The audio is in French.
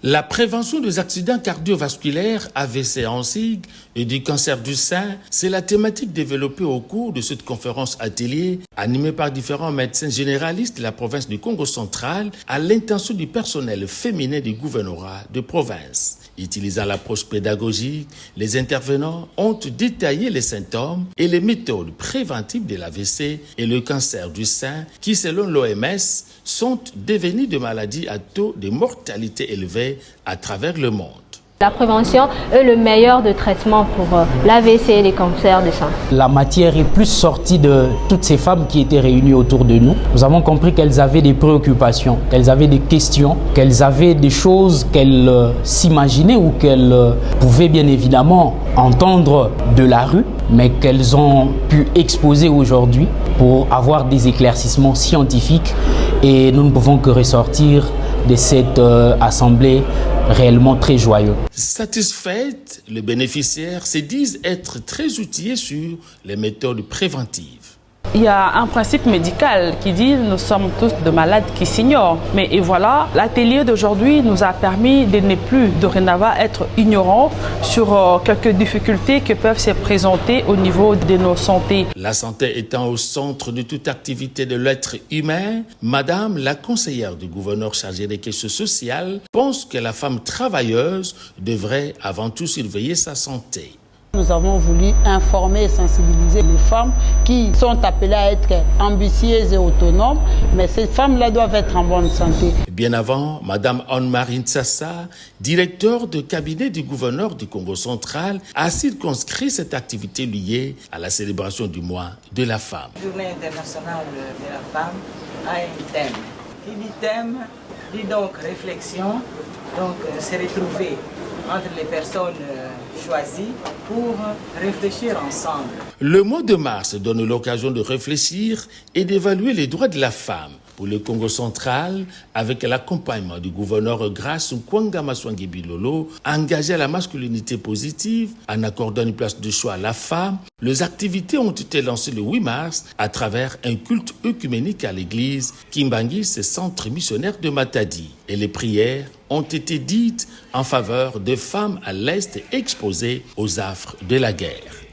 La prévention des accidents cardiovasculaires, AVC en sigle, et du cancer du sein, c'est la thématique développée au cours de cette conférence atelier animée par différents médecins généralistes de la province du Congo central à l'intention du personnel féminin du gouvernorat de province. Utilisant l'approche pédagogique, les intervenants ont détaillé les symptômes et les méthodes préventives de l'AVC et le cancer du sein qui, selon l'OMS, sont devenus des maladies à taux de mortalité élevé à travers le monde. La prévention est le meilleur de traitement pour l'AVC et les cancers du sein. La matière est plus sortie de toutes ces femmes qui étaient réunies autour de nous. Nous avons compris qu'elles avaient des préoccupations, qu'elles avaient des questions, qu'elles avaient des choses qu'elles s'imaginaient ou qu'elles pouvaient bien évidemment entendre de la rue, mais qu'elles ont pu exposer aujourd'hui pour avoir des éclaircissements scientifiques. Et nous ne pouvons que ressortir de cette assemblée réellement très joyeux. Satisfaites, les bénéficiaires se disent être très outillés sur les méthodes préventives. Il y a un principe médical qui dit que nous sommes tous de malades qui s'ignorent. Mais et voilà, l'atelier d'aujourd'hui nous a permis de ne plus dorénavant être ignorants sur quelques difficultés qui peuvent se présenter au niveau de nos santé. La santé étant au centre de toute activité de l'être humain, Madame la conseillère du gouverneur chargée des questions sociales pense que la femme travailleuse devrait avant tout surveiller sa santé. Nous avons voulu informer et sensibiliser les femmes qui sont appelées à être ambitieuses et autonomes, mais ces femmes-là doivent être en bonne santé. Bien avant, Madame Anne-Marie Ntsassa, directeur de cabinet du gouverneur du Congo central, a circonscrit cette activité liée à la célébration du mois de la femme. La Journée internationale de la femme a un thème. Qui dit thème, dit donc réflexion, donc se retrouver entre les personnes choisies pour réfléchir ensemble. Le mois de mars donne l'occasion de réfléchir et d'évaluer les droits de la femme pour le Congo central avec l'accompagnement du gouverneur Grace Nkwanga Maswangi Bilolo, engagé à la masculinité positive en accordant une place de choix à la femme. Les activités ont été lancées le 8 mars à travers un culte œcuménique à l'église Kimbangi, ce centre missionnaire de Matadi. Et les prières ont été dites en faveur de femmes à l'Est exposées aux affres de la guerre.